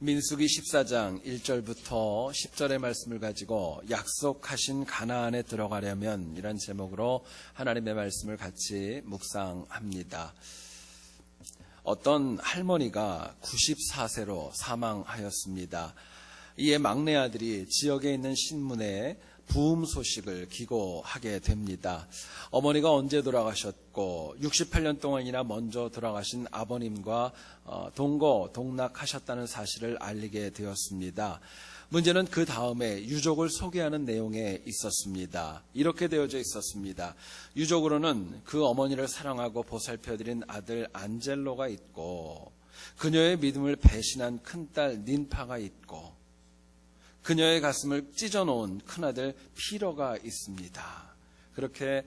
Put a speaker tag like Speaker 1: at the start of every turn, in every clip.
Speaker 1: 민수기 14장 1절부터 10절의 말씀을 가지고 약속하신 가나안에 들어가려면 이란 제목으로 하나님의 말씀을 같이 묵상합니다. 어떤 할머니가 94세로 사망하였습니다. 이에 막내 아들이 지역에 있는 신문에 부음 소식을 기고하게 됩니다. 어머니가 언제 돌아가셨고 68년 동안이나 먼저 돌아가신 아버님과 동거동락하셨다는 사실을 알리게 되었습니다. 문제는 그 다음에 유족을 소개하는 내용에 있었습니다. 이렇게 되어져 있었습니다. 유족으로는 그 어머니를 사랑하고 보살펴드린 아들 안젤로가 있고, 그녀의 믿음을 배신한 큰딸 닌파가 있고, 그녀의 가슴을 찢어놓은 큰아들 피러가 있습니다. 그렇게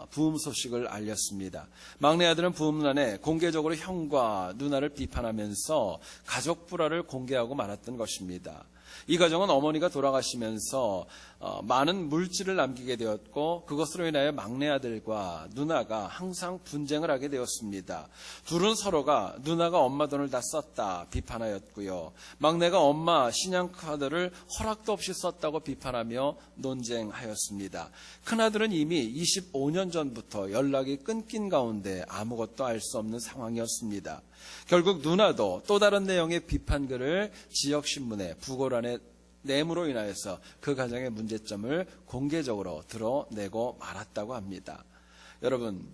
Speaker 1: 부음 소식을 알렸습니다. 막내 아들은 부음란에 공개적으로 형과 누나를 비판하면서 가족 불화를 공개하고 말았던 것입니다. 이 가정은 어머니가 돌아가시면서 많은 물질을 남기게 되었고, 그것으로 인하여 막내 아들과 누나가 항상 분쟁을 하게 되었습니다. 둘은 서로가 누나가 엄마 돈을 다 썼다 비판하였고요, 막내가 엄마 신용카드를 허락도 없이 썼다고 비판하며 논쟁하였습니다. 큰아들은 이미 25년 전부터 연락이 끊긴 가운데 아무것도 알 수 없는 상황이었습니다. 결국 누나도 또 다른 내용의 비판글을 지역신문에 부고란에 내므로 인하여서 그 가정의 문제점을 공개적으로 드러내고 말았다고 합니다. 여러분,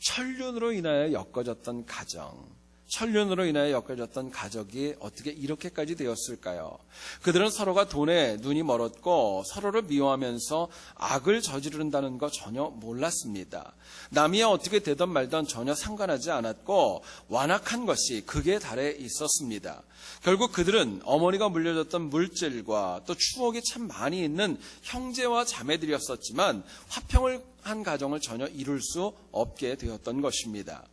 Speaker 1: 천륜으로 인하여 엮어졌던 가정, 천륜으로 인하여 엮어졌던 가족이 어떻게 이렇게까지 되었을까요? 그들은 서로가 돈에 눈이 멀었고 서로를 미워하면서 악을 저지른다는 거 전혀 몰랐습니다. 남이야 어떻게 되든 말든 전혀 상관하지 않았고 완악한 것이 극에 달해 있었습니다. 결국 그들은 어머니가 물려줬던 물질과 또 추억이 참 많이 있는 형제와 자매들이었었지만 화평을 한 가정을 전혀 이룰 수 없게 되었던 것입니다.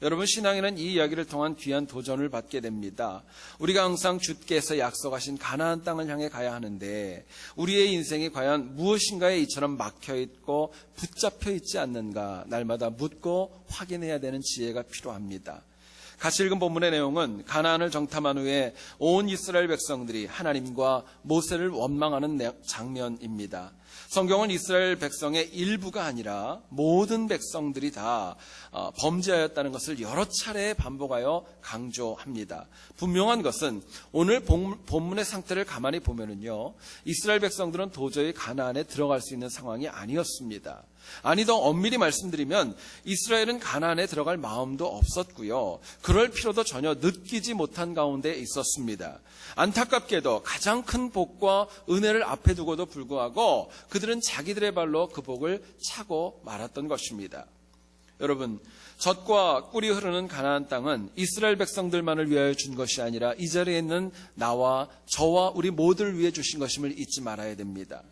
Speaker 1: 여러분, 신앙에는 이 이야기를 통한 귀한 도전을 받게 됩니다. 우리가 항상 주께서 약속하신 가나안 땅을 향해 가야 하는데 우리의 인생이 과연 무엇인가에 이처럼 막혀있고 붙잡혀 있지 않는가 날마다 묻고 확인해야 되는 지혜가 필요합니다. 같이 읽은 본문의 내용은 가나안을 정탐한 후에 온 이스라엘 백성들이 하나님과 모세를 원망하는 장면입니다. 성경은 이스라엘 백성의 일부가 아니라 모든 백성들이 다 범죄하였다는 것을 여러 차례 반복하여 강조합니다. 분명한 것은 오늘 본문의 상태를 가만히 보면은요, 이스라엘 백성들은 도저히 가나안에 들어갈 수 있는 상황이 아니었습니다. 아니, 더 엄밀히 말씀드리면 이스라엘은 가나안에 들어갈 마음도 없었고요, 그럴 필요도 전혀 느끼지 못한 가운데 있었습니다. 안타깝게도 가장 큰 복과 은혜를 앞에 두고도 불구하고 그들은 자기들의 발로 그 복을 차고 말았던 것입니다. 여러분, 젖과 꿀이 흐르는 가나안 땅은 이스라엘 백성들만을 위하여 준 것이 아니라 이 자리에 있는 나와 저와 우리 모두를 위해 주신 것임을 잊지 말아야 됩니다.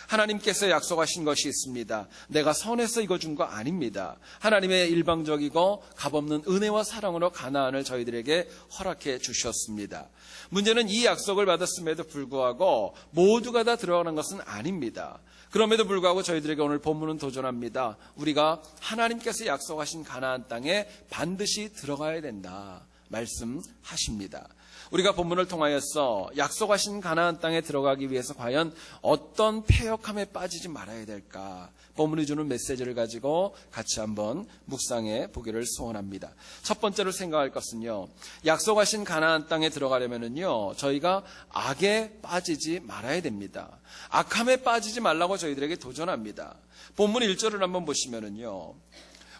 Speaker 1: 하나님께서 약속하신 것이 있습니다. 내가 선해서 이거 준 거 아닙니다. 하나님의 일방적이고 값없는 은혜와 사랑으로 가나안을 저희들에게 허락해 주셨습니다. 문제는 이 약속을 받았음에도 불구하고 모두가 다 들어가는 것은 아닙니다. 그럼에도 불구하고 저희들에게 오늘 본문은 도전합니다. 우리가 하나님께서 약속하신 가나안 땅에 반드시 들어가야 된다 말씀하십니다. 우리가 본문을 통하여서 약속하신 가나안 땅에 들어가기 위해서 과연 어떤 패역함에 빠지지 말아야 될까, 본문이 주는 메시지를 가지고 같이 한번 묵상해 보기를 소원합니다. 첫 번째로 생각할 것은요, 약속하신 가나안 땅에 들어가려면은요, 저희가 악에 빠지지 말아야 됩니다. 악함에 빠지지 말라고 저희들에게 도전합니다. 본문 1절을 한번 보시면은요,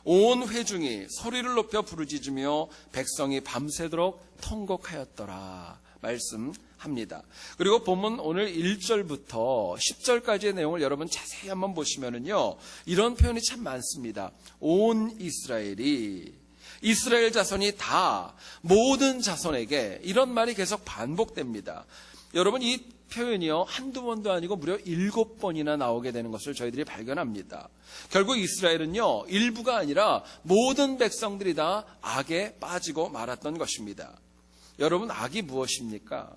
Speaker 1: 온 회중이 소리를 높여 부르짖으며 백성이 밤새도록 통곡하였더라 말씀합니다. 그리고 본문 오늘 1절부터 10절까지의 내용을 여러분 자세히 한번 보시면은요, 이런 표현이 참 많습니다. 온 이스라엘이, 이스라엘 자손이 다, 모든 자손에게, 이런 말이 계속 반복됩니다. 여러분, 이 표현이요, 한두 번도 아니고 무려 7번이나 나오게 되는 것을 저희들이 발견합니다. 결국 이스라엘은요, 일부가 아니라 모든 백성들이 다 악에 빠지고 말았던 것입니다. 여러분, 악이 무엇입니까?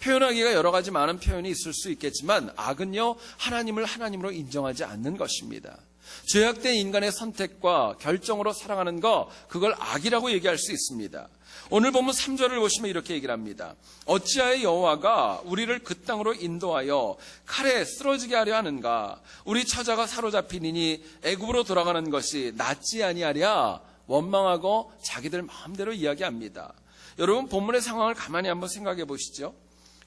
Speaker 1: 표현하기가 여러 가지 많은 표현이 있을 수 있겠지만 악은요, 하나님을 하나님으로 인정하지 않는 것입니다. 죄악된 인간의 선택과 결정으로 살아가는 거, 그걸 악이라고 얘기할 수 있습니다. 오늘 본문 3절을 보시면 이렇게 얘기를 합니다. 어찌하여 여호와가 우리를 그 땅으로 인도하여 칼에 쓰러지게 하려 하는가? 우리 처자가 사로잡히니 애굽으로 돌아가는 것이 낫지 아니하랴? 원망하고 자기들 마음대로 이야기합니다. 여러분, 본문의 상황을 가만히 한번 생각해 보시죠.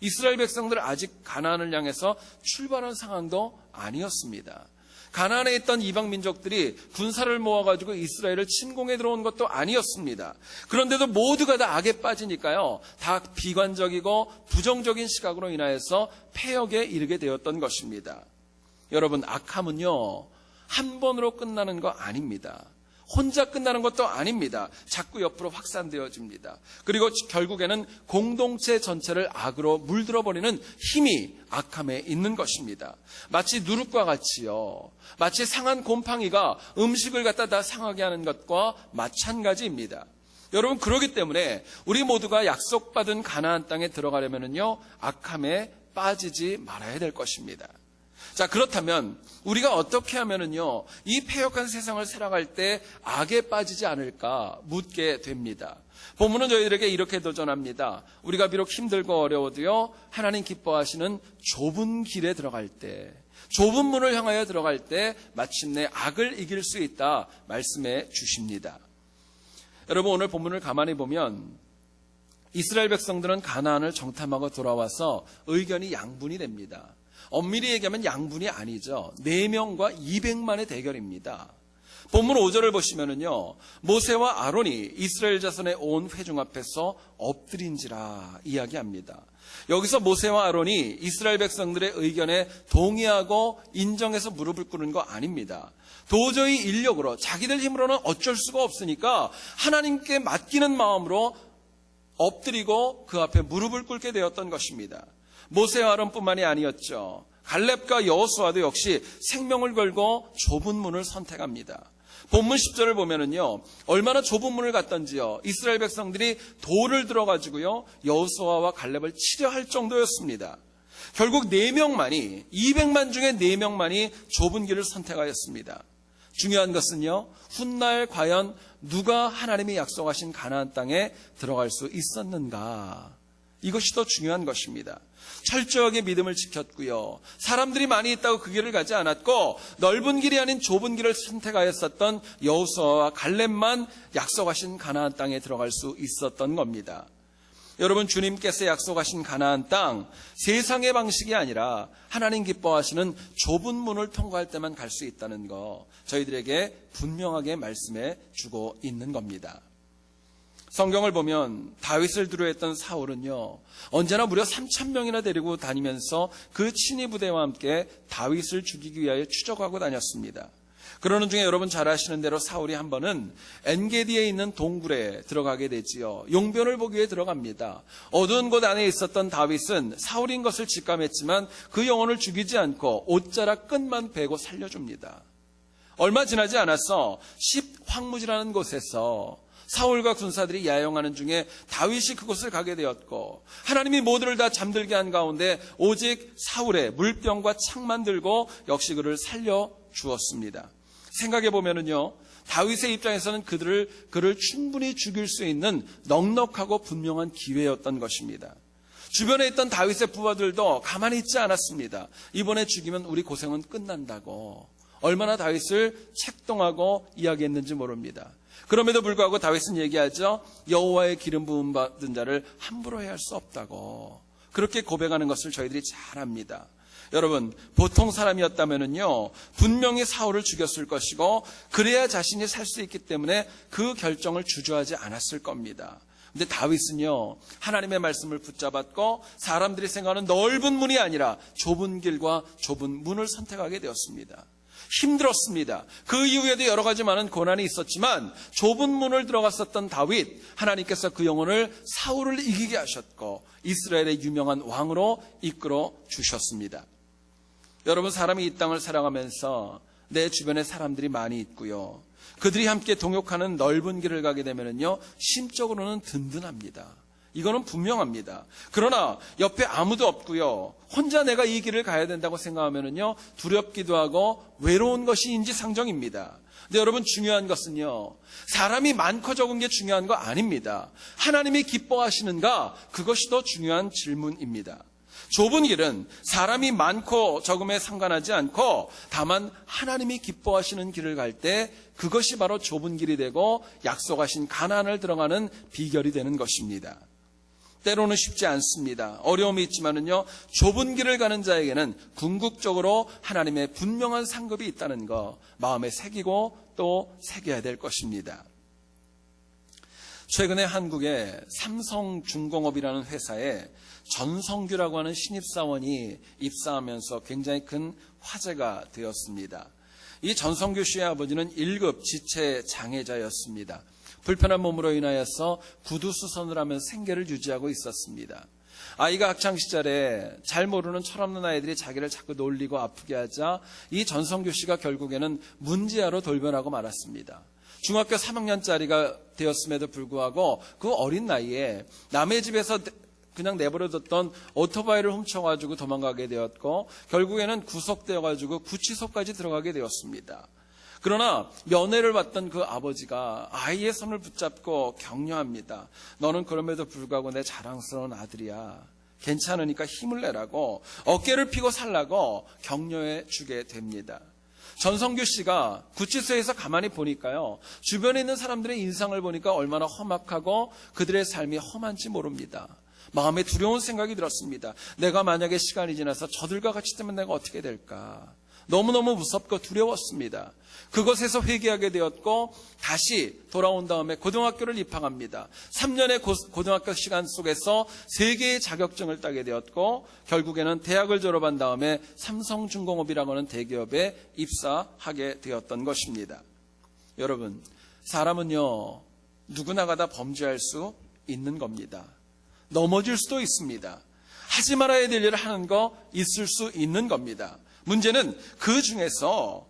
Speaker 1: 이스라엘 백성들 아직 가나안을 향해서 출발한 상황도 아니었습니다. 가나안에 있던 이방 민족들이 군사를 모아가지고 이스라엘을 침공해 들어온 것도 아니었습니다. 그런데도 모두가 다 악에 빠지니까요, 다 비관적이고 부정적인 시각으로 인하여서 패역에 이르게 되었던 것입니다. 여러분, 악함은요, 한 번으로 끝나는 거 아닙니다. 혼자 끝나는 것도 아닙니다. 자꾸 옆으로 확산되어집니다. 그리고 결국에는 공동체 전체를 악으로 물들어버리는 힘이 악함에 있는 것입니다. 마치 누룩과 같이요, 마치 상한 곰팡이가 음식을 갖다 다 상하게 하는 것과 마찬가지입니다. 여러분, 그렇기 때문에 우리 모두가 약속받은 가나안 땅에 들어가려면요, 악함에 빠지지 말아야 될 것입니다. 자, 그렇다면 우리가 어떻게 하면은요, 이 패역한 세상을 살아갈 때 악에 빠지지 않을까 묻게 됩니다. 본문은 저희들에게 이렇게 도전합니다. 우리가 비록 힘들고 어려워도요, 하나님 기뻐하시는 좁은 길에 들어갈 때, 좁은 문을 향하여 들어갈 때 마침내 악을 이길 수 있다 말씀해 주십니다. 여러분, 오늘 본문을 가만히 보면 이스라엘 백성들은 가나안을 정탐하고 돌아와서 의견이 양분이 됩니다. 엄밀히 얘기하면 양분이 아니죠. 4명과 200만의 대결입니다. 본문 5절을 보시면은요, 모세와 아론이 이스라엘 자손의 온 회중 앞에서 엎드린지라 이야기합니다. 여기서 모세와 아론이 이스라엘 백성들의 의견에 동의하고 인정해서 무릎을 꿇는 거 아닙니다. 도저히 인력으로, 자기들 힘으로는 어쩔 수가 없으니까 하나님께 맡기는 마음으로 엎드리고 그 앞에 무릎을 꿇게 되었던 것입니다. 모세와 아론뿐만이 아니었죠. 갈렙과 여호수아도 역시 생명을 걸고 좁은 문을 선택합니다. 본문 10절을 보면은요, 얼마나 좁은 문을 갔던지요, 이스라엘 백성들이 돌을 들어가지고요, 여호수아와 갈렙을 치려 할 정도였습니다. 결국 4명만이, 200만 중에 4명만이 좁은 길을 선택하였습니다. 중요한 것은요, 훗날 과연 누가 하나님이 약속하신 가나안 땅에 들어갈 수 있었는가, 이것이 더 중요한 것입니다. 철저하게 믿음을 지켰고요, 사람들이 많이 있다고 그 길을 가지 않았고, 넓은 길이 아닌 좁은 길을 선택하였었던 여호수아와 갈렙만 약속하신 가나안 땅에 들어갈 수 있었던 겁니다. 여러분, 주님께서 약속하신 가나안 땅, 세상의 방식이 아니라 하나님 기뻐하시는 좁은 문을 통과할 때만 갈 수 있다는 거, 저희들에게 분명하게 말씀해 주고 있는 겁니다. 성경을 보면 다윗을 두려워했던 사울은요, 언제나 무려 3,000명이나 데리고 다니면서 그 친위 부대와 함께 다윗을 죽이기 위하여 추적하고 다녔습니다. 그러는 중에 여러분 잘 아시는 대로 사울이 한 번은 엔게디에 있는 동굴에 들어가게 되지요. 용변을 보기 위해 들어갑니다. 어두운 곳 안에 있었던 다윗은 사울인 것을 직감했지만 그 영혼을 죽이지 않고 옷자락 끝만 베고 살려줍니다. 얼마 지나지 않아서 십황무지라는 곳에서 사울과 군사들이 야영하는 중에 다윗이 그곳을 가게 되었고, 하나님이 모두를 다 잠들게 한 가운데 오직 사울의 물병과 창만 들고 역시 그를 살려주었습니다. 생각해 보면은요, 다윗의 입장에서는 그를 충분히 죽일 수 있는 넉넉하고 분명한 기회였던 것입니다. 주변에 있던 다윗의 부하들도 가만히 있지 않았습니다. 이번에 죽이면 우리 고생은 끝난다고 얼마나 다윗을 책동하고 이야기했는지 모릅니다. 그럼에도 불구하고 다윗은 얘기하죠. 여호와의 기름 부음 받은 자를 함부로 해할 수 없다고 그렇게 고백하는 것을 저희들이 잘 압니다. 여러분, 보통 사람이었다면요, 분명히 사울을 죽였을 것이고 그래야 자신이 살 수 있기 때문에 그 결정을 주저하지 않았을 겁니다. 근데 다윗은요, 하나님의 말씀을 붙잡았고 사람들이 생각하는 넓은 문이 아니라 좁은 길과 좁은 문을 선택하게 되었습니다. 힘들었습니다. 그 이후에도 여러 가지 많은 고난이 있었지만 좁은 문을 들어갔었던 다윗, 하나님께서 그 영혼을 사울을 이기게 하셨고 이스라엘의 유명한 왕으로 이끌어 주셨습니다. 여러분, 사람이 이 땅을 살아가면서 내 주변에 사람들이 많이 있고요, 그들이 함께 동역하는 넓은 길을 가게 되면요, 심적으로는 든든합니다. 이거는 분명합니다. 그러나 옆에 아무도 없고요. 혼자 내가 이 길을 가야 된다고 생각하면은요, 두렵기도 하고 외로운 것이 인지상정입니다. 근데 여러분, 중요한 것은요, 사람이 많고 적은 게 중요한 거 아닙니다. 하나님이 기뻐하시는가? 그것이 더 중요한 질문입니다. 좁은 길은 사람이 많고 적음에 상관하지 않고 다만 하나님이 기뻐하시는 길을 갈 때 그것이 바로 좁은 길이 되고 약속하신 가나안을 들어가는 비결이 되는 것입니다. 때로는 쉽지 않습니다. 어려움이 있지만은요, 좁은 길을 가는 자에게는 궁극적으로 하나님의 분명한 상급이 있다는 거 마음에 새기고 또 새겨야 될 것입니다. 최근에 한국의 삼성중공업이라는 회사에 전성규라고 하는 신입사원이 입사하면서 굉장히 큰 화제가 되었습니다. 이 전성규 씨의 아버지는 1급 지체장애자였습니다. 불편한 몸으로 인하여서 구두수선을 하며 생계를 유지하고 있었습니다. 아이가 학창시절에 잘 모르는 철없는 아이들이 자기를 자꾸 놀리고 아프게 하자 이 전성규 씨가 결국에는 문제아로 돌변하고 말았습니다. 중학교 3학년짜리가 되었음에도 불구하고 그 어린 나이에 남의 집에서 그냥 내버려뒀던 오토바이를 훔쳐가지고 도망가게 되었고 결국에는 구속되어가지고 구치소까지 들어가게 되었습니다. 그러나 면회를 받던 그 아버지가 아이의 손을 붙잡고 격려합니다. 너는 그럼에도 불구하고 내 자랑스러운 아들이야. 괜찮으니까 힘을 내라고 어깨를 펴고 살라고 격려해 주게 됩니다. 전성규 씨가 구치소에서 가만히 보니까요, 주변에 있는 사람들의 인상을 보니까 얼마나 험악하고 그들의 삶이 험한지 모릅니다. 마음에 두려운 생각이 들었습니다. 내가 만약에 시간이 지나서 저들과 같이 되면 내가 어떻게 될까? 너무너무 무섭고 두려웠습니다. 그것에서 회개하게 되었고 다시 돌아온 다음에 고등학교를 입학합니다. 3년의 고등학교 시간 속에서 3개의 자격증을 따게 되었고 결국에는 대학을 졸업한 다음에 삼성중공업이라고 하는 대기업에 입사하게 되었던 것입니다. 여러분, 사람은요, 누구나가 다 범죄할 수 있는 겁니다. 넘어질 수도 있습니다. 하지 말아야 될 일을 하는 거 있을 수 있는 겁니다. 문제는 그 중에서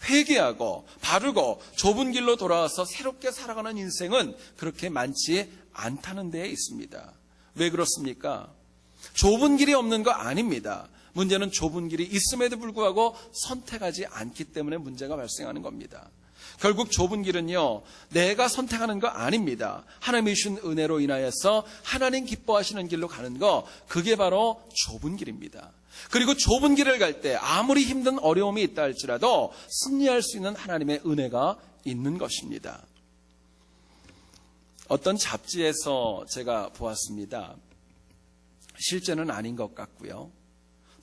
Speaker 1: 회개하고 바르고 좁은 길로 돌아와서 새롭게 살아가는 인생은 그렇게 많지 않다는 데에 있습니다. 왜 그렇습니까? 좁은 길이 없는 거 아닙니다. 문제는 좁은 길이 있음에도 불구하고 선택하지 않기 때문에 문제가 발생하는 겁니다. 결국 좁은 길은요, 내가 선택하는 거 아닙니다. 하나님이 주신 은혜로 인하여서 하나님 기뻐하시는 길로 가는 거, 그게 바로 좁은 길입니다. 그리고 좁은 길을 갈 때 아무리 힘든 어려움이 있다 할지라도 승리할 수 있는 하나님의 은혜가 있는 것입니다. 어떤 잡지에서 제가 보았습니다. 실제는 아닌 것 같고요.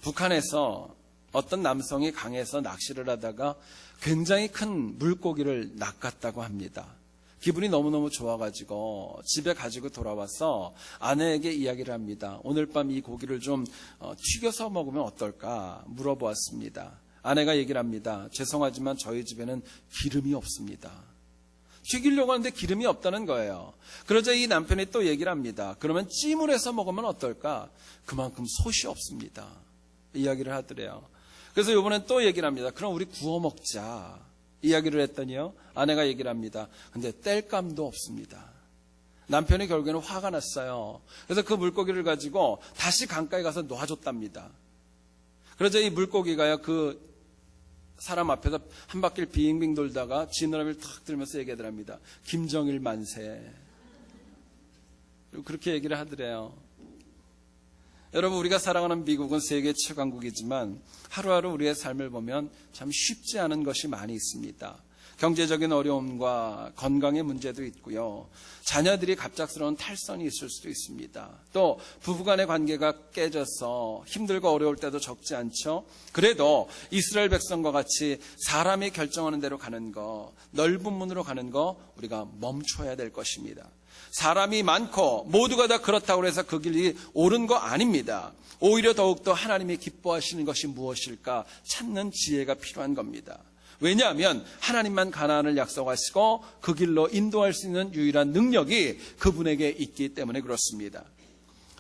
Speaker 1: 북한에서 어떤 남성이 강에서 낚시를 하다가 굉장히 큰 물고기를 낚았다고 합니다. 기분이 너무너무 좋아가지고 집에 가지고 돌아와서 아내에게 이야기를 합니다. 오늘 밤 이 고기를 좀 튀겨서 먹으면 어떨까 물어보았습니다. 아내가 얘기를 합니다. 죄송하지만 저희 집에는 기름이 없습니다. 튀기려고 하는데 기름이 없다는 거예요. 그러자 이 남편이 또 얘기를 합니다. 그러면 찜을 해서 먹으면 어떨까? 그만큼 솥이 없습니다. 이야기를 하더래요. 그래서 이번엔 또 얘기를 합니다. 그럼 우리 구워 먹자. 이야기를 했더니요, 아내가 얘기를 합니다. 근데 뗄감도 없습니다. 남편이 결국에는 화가 났어요. 그래서 그 물고기를 가지고 다시 강가에 가서 놔줬답니다. 그러자 이 물고기가요, 그 사람 앞에서 한 바퀴를 빙빙 돌다가 지느러미를 탁 들면서 얘기를 합니다. 김정일 만세. 그렇게 얘기를 하더래요. 여러분, 우리가 살아가는 미국은 세계 최강국이지만 하루하루 우리의 삶을 보면 참 쉽지 않은 것이 많이 있습니다. 경제적인 어려움과 건강의 문제도 있고요. 자녀들이 갑작스러운 탈선이 있을 수도 있습니다. 또 부부간의 관계가 깨져서 힘들고 어려울 때도 적지 않죠. 그래도 이스라엘 백성과 같이 사람이 결정하는 대로 가는 거, 넓은 문으로 가는 거 우리가 멈춰야 될 것입니다. 사람이 많고 모두가 다 그렇다고 해서 그 길이 옳은 거 아닙니다. 오히려 더욱더 하나님이 기뻐하시는 것이 무엇일까 찾는 지혜가 필요한 겁니다. 왜냐하면 하나님만 가나안을 약속하시고 그 길로 인도할 수 있는 유일한 능력이 그분에게 있기 때문에 그렇습니다.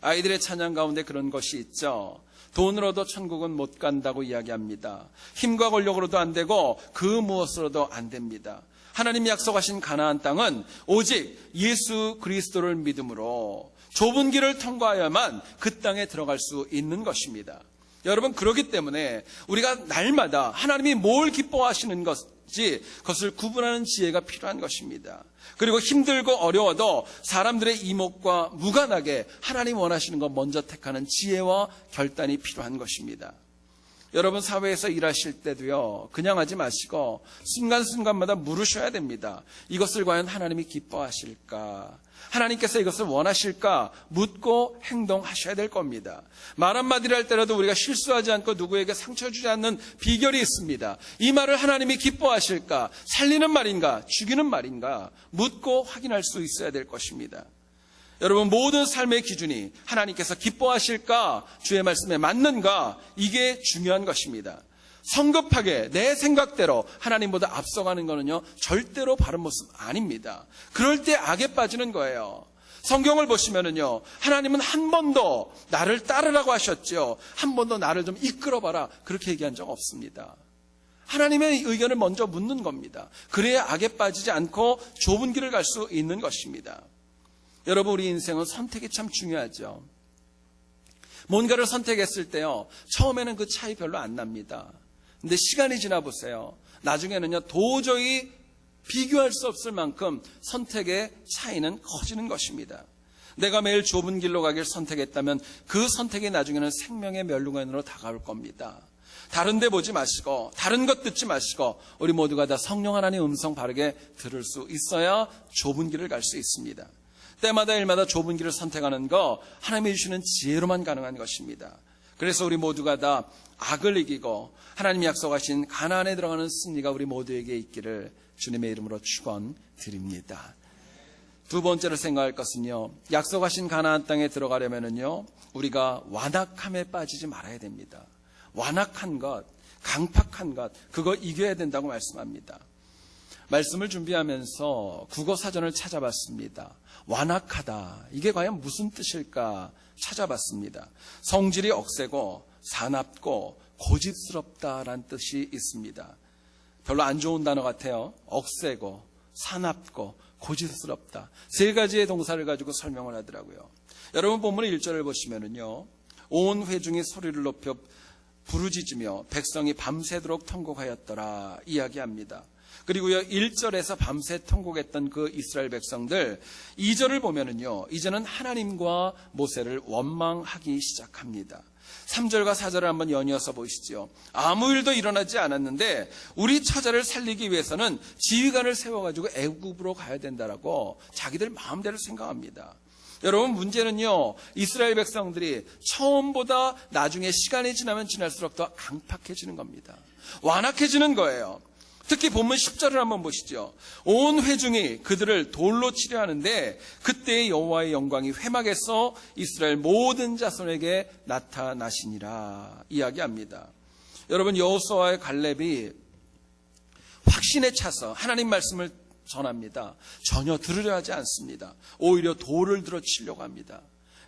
Speaker 1: 아이들의 찬양 가운데 그런 것이 있죠. 돈으로도 천국은 못 간다고 이야기합니다. 힘과 권력으로도 안 되고 그 무엇으로도 안 됩니다. 하나님이 약속하신 가나안 땅은 오직 예수 그리스도를 믿음으로 좁은 길을 통과해야만 그 땅에 들어갈 수 있는 것입니다. 여러분, 그렇기 때문에 우리가 날마다 하나님이 뭘 기뻐하시는 것인지 그것을 구분하는 지혜가 필요한 것입니다. 그리고 힘들고 어려워도 사람들의 이목과 무관하게 하나님 원하시는 것 먼저 택하는 지혜와 결단이 필요한 것입니다. 여러분, 사회에서 일하실 때도요, 그냥 하지 마시고 순간순간마다 물으셔야 됩니다. 이것을 과연 하나님이 기뻐하실까? 하나님께서 이것을 원하실까? 묻고 행동하셔야 될 겁니다. 말 한마디를 할 때라도 우리가 실수하지 않고 누구에게 상처 주지 않는 비결이 있습니다. 이 말을 하나님이 기뻐하실까? 살리는 말인가? 죽이는 말인가? 묻고 확인할 수 있어야 될 것입니다. 여러분, 모든 삶의 기준이 하나님께서 기뻐하실까? 주의 말씀에 맞는가? 이게 중요한 것입니다. 성급하게 내 생각대로 하나님보다 앞서가는 거는요, 절대로 바른 모습 아닙니다. 그럴 때 악에 빠지는 거예요. 성경을 보시면은요, 하나님은 한 번도 나를 따르라고 하셨죠. 한 번도 나를 좀 이끌어봐라, 그렇게 얘기한 적 없습니다. 하나님의 의견을 먼저 묻는 겁니다. 그래야 악에 빠지지 않고 좁은 길을 갈 수 있는 것입니다. 여러분, 우리 인생은 선택이 참 중요하죠. 뭔가를 선택했을 때요, 처음에는 그 차이 별로 안 납니다. 근데 시간이 지나 보세요. 나중에는요, 도저히 비교할 수 없을 만큼 선택의 차이는 커지는 것입니다. 내가 매일 좁은 길로 가길 선택했다면 그 선택이 나중에는 생명의 멸류관으로 다가올 겁니다. 다른 데 보지 마시고 다른 것 듣지 마시고 우리 모두가 다 성령 하나님의 음성 바르게 들을 수 있어야 좁은 길을 갈 수 있습니다. 때마다 일마다 좁은 길을 선택하는 거 하나님이 주시는 지혜로만 가능한 것입니다. 그래서 우리 모두가 다 악을 이기고 하나님이 약속하신 가나안에 들어가는 승리가 우리 모두에게 있기를 주님의 이름으로 축원드립니다. 두 번째로 생각할 것은요, 약속하신 가나안 땅에 들어가려면은요, 우리가 완악함에 빠지지 말아야 됩니다. 완악한 것, 강팍한 것, 그거 이겨야 된다고 말씀합니다. 말씀을 준비하면서 국어 사전을 찾아봤습니다. 완악하다, 이게 과연 무슨 뜻일까 찾아봤습니다. 성질이 억세고 사납고 고집스럽다라는 뜻이 있습니다. 별로 안 좋은 단어 같아요. 억세고 사납고 고집스럽다. 세 가지의 동사를 가지고 설명을 하더라고요. 여러분, 본문의 1절을 보시면은요, 온 회중이 소리를 높여 부르짖으며 백성이 밤새도록 통곡하였더라 이야기합니다. 그리고요, 1절에서 밤새 통곡했던 그 이스라엘 백성들, 2절을 보면은요, 이제는 하나님과 모세를 원망하기 시작합니다. 3절과 4절을 한번 연이어서 보시죠. 아무 일도 일어나지 않았는데 우리 처자를 살리기 위해서는 지휘관을 세워가지고 애굽으로 가야 된다라고 자기들 마음대로 생각합니다. 여러분, 문제는요, 이스라엘 백성들이 처음보다 나중에 시간이 지나면 지날수록 더 강팍해지는 겁니다. 완악해지는 거예요. 특히 본문 10절을 한번 보시죠. 온 회중이 그들을 돌로 치려 하는데 그때의 여호와의 영광이 회막에서 이스라엘 모든 자손에게 나타나시니라 이야기합니다. 여러분, 여호수아와 갈렙이 확신에 차서 하나님 말씀을 전합니다. 전혀 들으려 하지 않습니다. 오히려 돌을 들어 치려고 합니다.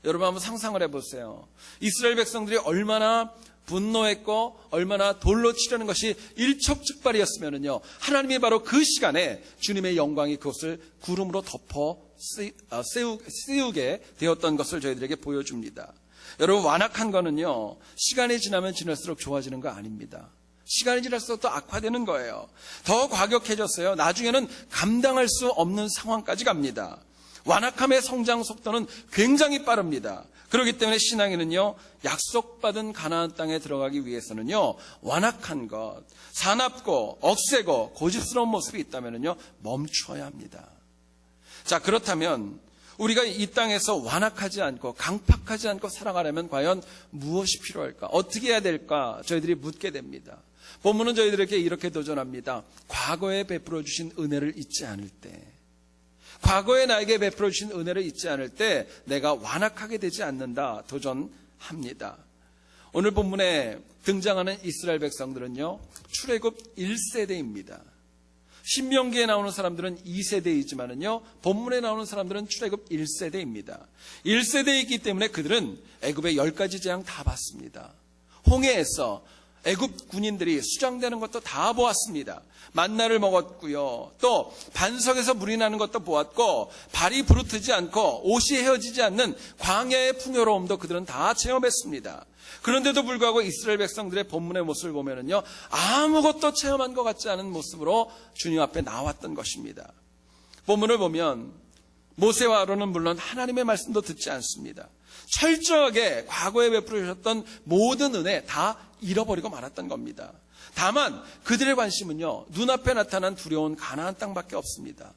Speaker 1: 여러분, 한번 상상을 해보세요. 이스라엘 백성들이 얼마나 분노했고 얼마나 돌로 치려는 것이 일촉즉발이었으면요, 하나님이 바로 그 시간에 주님의 영광이 그것을 구름으로 덮어 씌우게 되었던 것을 저희들에게 보여줍니다. 여러분, 완악한 거는요, 시간이 지나면 지날수록 좋아지는 거 아닙니다. 시간이 지날수록 더 악화되는 거예요. 더 과격해졌어요. 나중에는 감당할 수 없는 상황까지 갑니다. 완악함의 성장 속도는 굉장히 빠릅니다. 그렇기 때문에 신앙에는요, 약속받은 가나안 땅에 들어가기 위해서는요, 완악한 것, 사납고 억세고 고집스러운 모습이 있다면요, 멈춰야 합니다. 자, 그렇다면 우리가 이 땅에서 완악하지 않고 강팍하지 않고 살아가려면 과연 무엇이 필요할까? 어떻게 해야 될까? 저희들이 묻게 됩니다. 본문은 저희들에게 이렇게 도전합니다. 과거에 베풀어 주신 은혜를 잊지 않을 때, 과거에 나에게 베풀어 주신 은혜를 잊지 않을 때 내가 완악하게 되지 않는다 도전합니다. 오늘 본문에 등장하는 이스라엘 백성들은요, 출애굽 1세대입니다. 신명기에 나오는 사람들은 2세대이지만은요, 본문에 나오는 사람들은 출애굽 1세대입니다. 1세대이기 때문에 그들은 애굽의 10가지 재앙 다 봤습니다. 홍해에서 애굽 군인들이 수장되는 것도 다 보았습니다. 만나를 먹었고요. 또 반석에서 물이 나는 것도 보았고, 발이 부르트지 않고 옷이 헤어지지 않는 광야의 풍요로움도 그들은 다 체험했습니다. 그런데도 불구하고 이스라엘 백성들의 본문의 모습을 보면은요, 아무것도 체험한 것 같지 않은 모습으로 주님 앞에 나왔던 것입니다. 본문을 보면 모세와 아론은 물론 하나님의 말씀도 듣지 않습니다. 철저하게 과거에 베풀어 주셨던 모든 은혜 다 잃어버리고 말았던 겁니다. 다만 그들의 관심은요, 눈앞에 나타난 두려운 가나안 땅밖에 없습니다.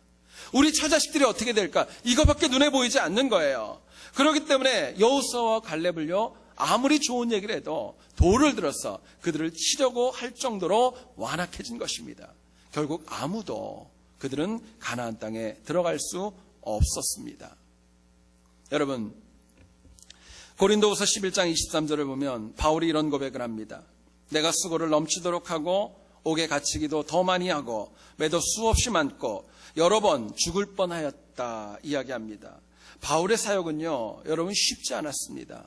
Speaker 1: 우리 처자식들이 어떻게 될까, 이거밖에 눈에 보이지 않는 거예요. 그렇기 때문에 여호수아와 갈렙을요, 아무리 좋은 얘기를 해도 돌을 들어서 그들을 치려고 할 정도로 완악해진 것입니다. 결국 아무도 그들은 가나안 땅에 들어갈 수 없었습니다. 여러분, 고린도후서 11장 23절을 보면 바울이 이런 고백을 합니다. 내가 수고를 넘치도록 하고 옥에 갇히기도 더 많이 하고 매도 수없이 많고 여러 번 죽을 뻔하였다 이야기합니다. 바울의 사역은요, 여러분 쉽지 않았습니다.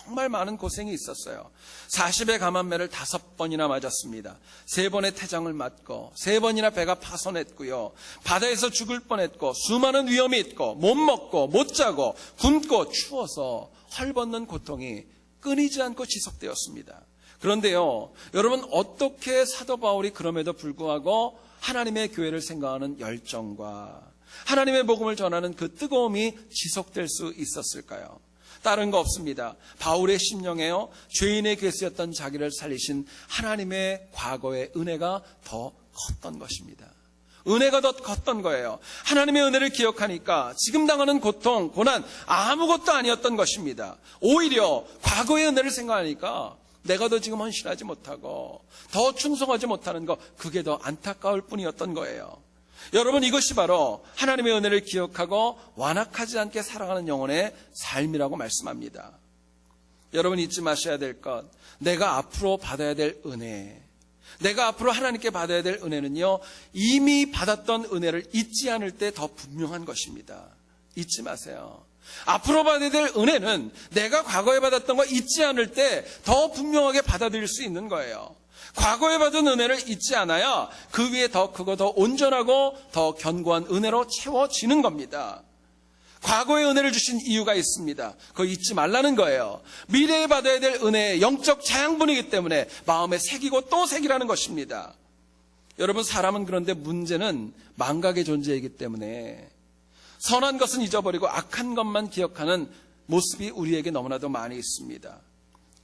Speaker 1: 정말 많은 고생이 있었어요. 40의 감한매를 5번이나 맞았습니다. 3번의 태장을 맞고 3번이나 배가 파손했고요. 바다에서 죽을 뻔했고 수많은 위험이 있고 못 먹고 못 자고 굶고 추워서 헐벗는 고통이 끊이지 않고 지속되었습니다. 그런데요, 여러분 어떻게 사도 바울이 그럼에도 불구하고 하나님의 교회를 생각하는 열정과 하나님의 복음을 전하는 그 뜨거움이 지속될 수 있었을까요? 다른 거 없습니다. 바울의 심령에요, 죄인의 괴수였던 자기를 살리신 하나님의 과거의 은혜가 더 컸던 것입니다. 은혜가 더 컸던 거예요. 하나님의 은혜를 기억하니까 지금 당하는 고통, 고난 아무것도 아니었던 것입니다. 오히려 과거의 은혜를 생각하니까 내가 더 지금 헌신하지 못하고 더 충성하지 못하는 거, 그게 더 안타까울 뿐이었던 거예요. 여러분, 이것이 바로 하나님의 은혜를 기억하고 완악하지 않게 살아가는 영혼의 삶이라고 말씀합니다. 여러분 잊지 마셔야 될 것, 내가 앞으로 받아야 될 은혜, 내가 앞으로 하나님께 받아야 될 은혜는요, 이미 받았던 은혜를 잊지 않을 때 더 분명한 것입니다. 잊지 마세요. 앞으로 받아야 될 은혜는 내가 과거에 받았던 거 잊지 않을 때 더 분명하게 받아들일 수 있는 거예요. 과거에 받은 은혜를 잊지 않아야 그 위에 더 크고 더 온전하고 더 견고한 은혜로 채워지는 겁니다. 과거의 은혜를 주신 이유가 있습니다. 그거 잊지 말라는 거예요. 미래에 받아야 될 은혜의 영적 자양분이기 때문에 마음에 새기고 또 새기라는 것입니다. 여러분, 사람은 그런데 문제는 망각의 존재이기 때문에 선한 것은 잊어버리고 악한 것만 기억하는 모습이 우리에게 너무나도 많이 있습니다.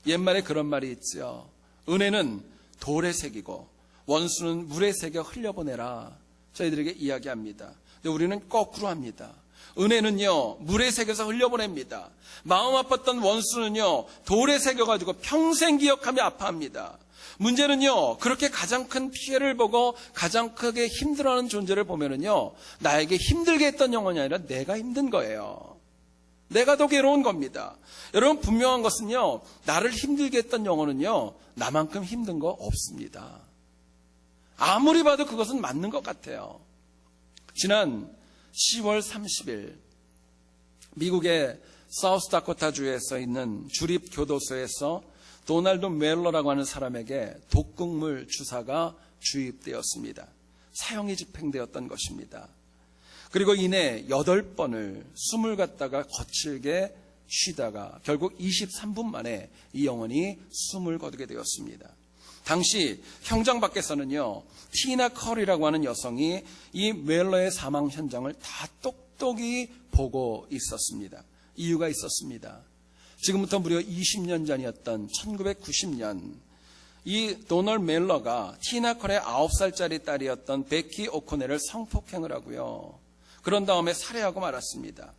Speaker 1: 옛말에 그런 말이 있죠. 은혜는 돌에 새기고 원수는 물에 새겨 흘려보내라, 저희들에게 이야기합니다. 근데 우리는 거꾸로 합니다. 은혜는요, 물에 새겨서 흘려보냅니다. 마음 아팠던 원수는요, 돌에 새겨가지고 평생 기억하며 아파합니다. 문제는요, 그렇게 가장 큰 피해를 보고 가장 크게 힘들어하는 존재를 보면은요, 나에게 힘들게 했던 영혼이 아니라 내가 힘든 거예요. 내가 더 괴로운 겁니다. 여러분, 분명한 것은요, 나를 힘들게 했던 영혼은요, 나만큼 힘든 거 없습니다. 아무리 봐도 그것은 맞는 것 같아요. 지난 10월 30일 미국의 사우스다코타주에서 있는 주립교도소에서 도널드 멜러라고 하는 사람에게 독극물 주사가 주입되었습니다. 사형이 집행되었던 것입니다. 그리고 이내 8번을 숨을 갖다가 거칠게 쉬다가 결국 23분 만에 이 영혼이 숨을 거두게 되었습니다. 당시 형장 밖에서는요, 티나 커리라고 하는 여성이 이 멜러의 사망 현장을 다 똑똑히 보고 있었습니다. 이유가 있었습니다. 지금부터 무려 20년 전이었던 1990년, 이 도널드 멜러가 티나 컬의 9살짜리 딸이었던 베키 오코넬을 성폭행을 하고요, 그런 다음에 살해하고 말았습니다.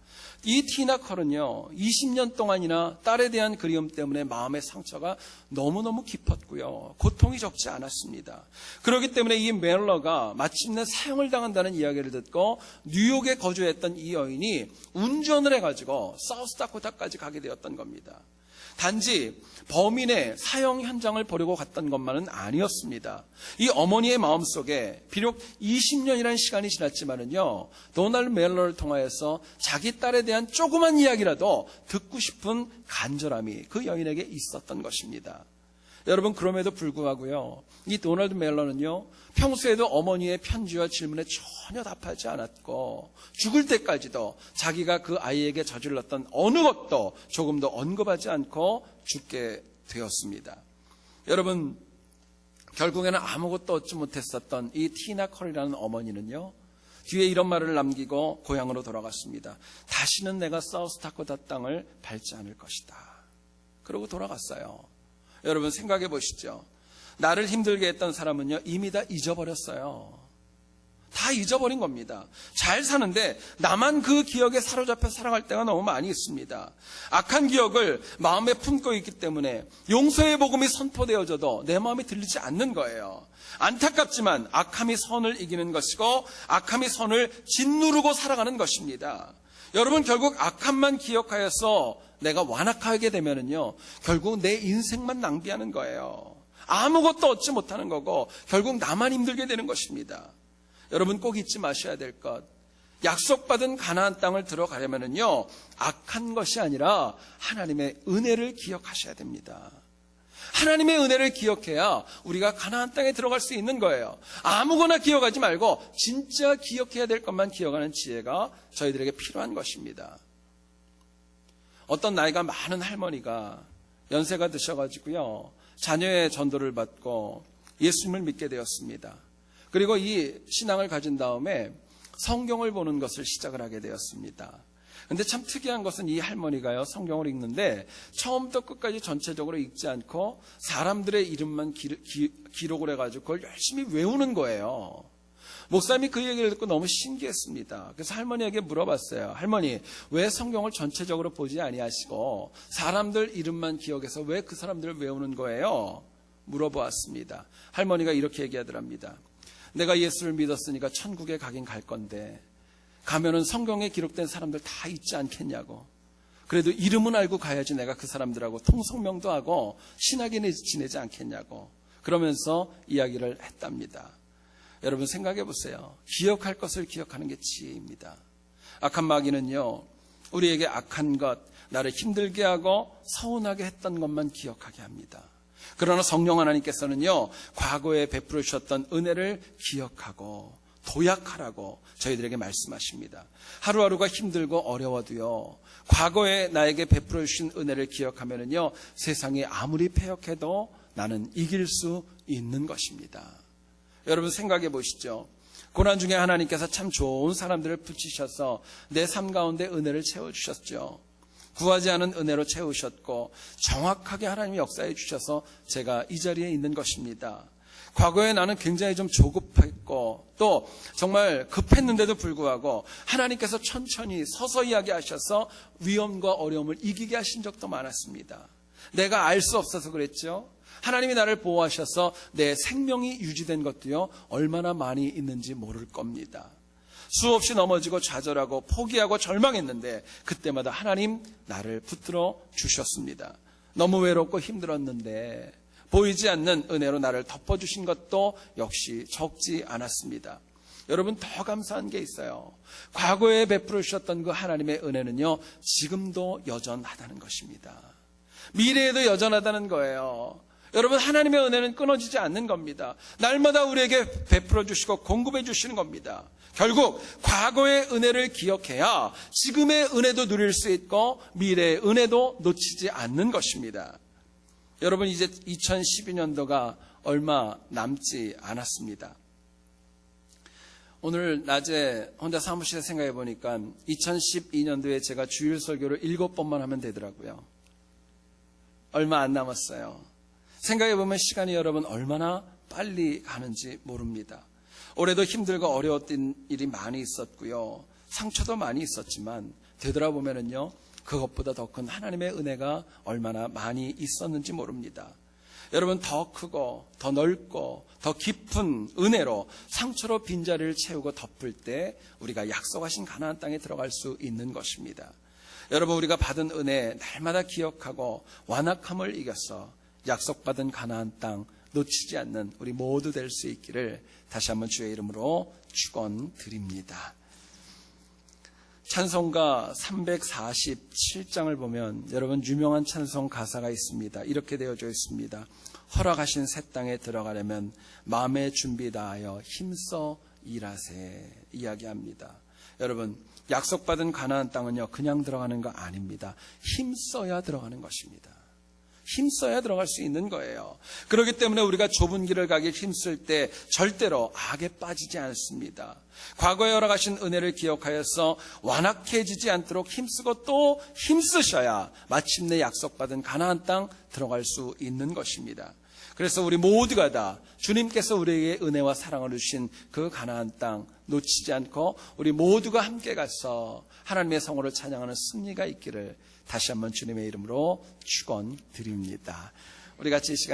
Speaker 1: 이 티나 컬은요, 20년 동안이나 딸에 대한 그리움 때문에 마음의 상처가 너무너무 깊었고요, 고통이 적지 않았습니다. 그렇기 때문에 이 멜러가 마침내 사형을 당한다는 이야기를 듣고 뉴욕에 거주했던 이 여인이 운전을 해가지고 사우스다코타까지 가게 되었던 겁니다. 단지 범인의 사형 현장을 보려고 갔던 것만은 아니었습니다. 이 어머니의 마음속에 비록 20년이라는 시간이 지났지만은요, 도널드 멜러를 통하여서 자기 딸에 대한 조그만 이야기라도 듣고 싶은 간절함이 그 여인에게 있었던 것입니다. 여러분, 그럼에도 불구하고요, 이 도널드 멜런은요, 평소에도 어머니의 편지와 질문에 전혀 답하지 않았고 죽을 때까지도 자기가 그 아이에게 저질렀던 어느 것도 조금도 언급하지 않고 죽게 되었습니다. 여러분, 결국에는 아무것도 얻지 못했었던 이 티나 컬이라는 어머니는요, 뒤에 이런 말을 남기고 고향으로 돌아갔습니다. 다시는 내가 사우스다코타 땅을 밟지 않을 것이다. 그러고 돌아갔어요. 여러분, 생각해 보시죠. 나를 힘들게 했던 사람은요, 이미 다 잊어버렸어요. 다 잊어버린 겁니다. 잘 사는데 나만 그 기억에 사로잡혀 살아갈 때가 너무 많이 있습니다. 악한 기억을 마음에 품고 있기 때문에 용서의 복음이 선포되어져도 내 마음에 들리지 않는 거예요. 안타깝지만 악함이 선을 이기는 것이고 악함이 선을 짓누르고 살아가는 것입니다. 여러분, 결국 악함만 기억하여서 내가 완악하게 되면은요, 결국 내 인생만 낭비하는 거예요. 아무것도 얻지 못하는 거고 결국 나만 힘들게 되는 것입니다. 여러분, 꼭 잊지 마셔야 될 것, 약속받은 가나안 땅을 들어가려면은요, 악한 것이 아니라 하나님의 은혜를 기억하셔야 됩니다. 하나님의 은혜를 기억해야 우리가 가나안 땅에 들어갈 수 있는 거예요. 아무거나 기억하지 말고 진짜 기억해야 될 것만 기억하는 지혜가 저희들에게 필요한 것입니다. 어떤 나이가 많은 할머니가 연세가 드셔가지고요, 자녀의 전도를 받고 예수님을 믿게 되었습니다. 그리고 이 신앙을 가진 다음에 성경을 보는 것을 시작을 하게 되었습니다. 근데 참 특이한 것은 이 할머니가요, 성경을 읽는데 처음부터 끝까지 전체적으로 읽지 않고 사람들의 이름만 기록을 해가지고 그걸 열심히 외우는 거예요. 목사님이 그 얘기를 듣고 너무 신기했습니다. 그래서 할머니에게 물어봤어요. 할머니, 왜 성경을 전체적으로 보지 아니하시고 사람들 이름만 기억해서 왜 그 사람들을 외우는 거예요? 물어보았습니다. 할머니가 이렇게 얘기하더랍니다. 내가 예수를 믿었으니까 천국에 가긴 갈 건데 가면은 성경에 기록된 사람들 다 있지 않겠냐고. 그래도 이름은 알고 가야지 내가 그 사람들하고 통성명도 하고 친하게 지내지 않겠냐고. 그러면서 이야기를 했답니다. 여러분, 생각해 보세요. 기억할 것을 기억하는 게 지혜입니다. 악한 마귀는요, 우리에게 악한 것, 나를 힘들게 하고 서운하게 했던 것만 기억하게 합니다. 그러나 성령 하나님께서는요, 과거에 베풀어 주셨던 은혜를 기억하고 도약하라고 저희들에게 말씀하십니다. 하루하루가 힘들고 어려워도요, 과거에 나에게 베풀어 주신 은혜를 기억하면은요, 세상이 아무리 패역해도 나는 이길 수 있는 것입니다. 여러분, 생각해 보시죠. 고난 중에 하나님께서 참 좋은 사람들을 붙이셔서 내 삶 가운데 은혜를 채워주셨죠. 구하지 않은 은혜로 채우셨고 정확하게 하나님이 역사해 주셔서 제가 이 자리에 있는 것입니다. 과거에 나는 굉장히 좀 조급했고 또 정말 급했는데도 불구하고 하나님께서 천천히 서서히 하게 하셔서 위험과 어려움을 이기게 하신 적도 많았습니다. 내가 알 수 없어서 그랬죠. 하나님이 나를 보호하셔서 내 생명이 유지된 것도요, 얼마나 많이 있는지 모를 겁니다. 수없이 넘어지고 좌절하고 포기하고 절망했는데 그때마다 하나님 나를 붙들어 주셨습니다. 너무 외롭고 힘들었는데 보이지 않는 은혜로 나를 덮어주신 것도 역시 적지 않았습니다. 여러분, 더 감사한 게 있어요. 과거에 베풀어 주셨던 그 하나님의 은혜는요, 지금도 여전하다는 것입니다. 미래에도 여전하다는 거예요. 여러분, 하나님의 은혜는 끊어지지 않는 겁니다. 날마다 우리에게 베풀어 주시고 공급해 주시는 겁니다. 결국 과거의 은혜를 기억해야 지금의 은혜도 누릴 수 있고 미래의 은혜도 놓치지 않는 것입니다. 여러분, 이제 2012년도가 얼마 남지 않았습니다. 오늘 낮에 혼자 사무실에 생각해 보니까 2012년도에 제가 주일 설교를 7번만 하면 되더라고요. 얼마 안 남았어요. 생각해 보면 시간이 여러분 얼마나 빨리 가는지 모릅니다. 올해도 힘들고 어려웠던 일이 많이 있었고요. 상처도 많이 있었지만 되돌아보면은요, 그것보다 더 큰 하나님의 은혜가 얼마나 많이 있었는지 모릅니다. 여러분, 더 크고 더 넓고 더 깊은 은혜로 상처로 빈자리를 채우고 덮을 때 우리가 약속하신 가나안 땅에 들어갈 수 있는 것입니다. 여러분, 우리가 받은 은혜 날마다 기억하고 완악함을 이겨서 약속받은 가나안 땅 놓치지 않는 우리 모두 될 수 있기를 다시 한번 주의 이름으로 축원드립니다. 찬송가 347장을 보면 여러분 유명한 찬송 가사가 있습니다. 이렇게 되어져 있습니다. 허락하신 새 땅에 들어가려면 마음의 준비 다하여 힘써 일하세 이야기합니다. 여러분 약속받은 가나안 땅은요 그냥 들어가는 거 아닙니다. 힘써야 들어가는 것입니다. 힘써야 들어갈 수 있는 거예요. 그렇기 때문에 우리가 좁은 길을 가기 힘쓸 때 절대로 악에 빠지지 않습니다. 과거에 허락하신 은혜를 기억하여서 완악해지지 않도록 힘쓰고 또 힘쓰셔야 마침내 약속받은 가나안 땅 들어갈 수 있는 것입니다. 그래서 우리 모두가 다 주님께서 우리에게 은혜와 사랑을 주신 그 가나안 땅 놓치지 않고 우리 모두가 함께 가서 하나님의 성호를 찬양하는 승리가 있기를 다시 한번 주님의 이름으로 축원드립니다. 우리 같이 이 시간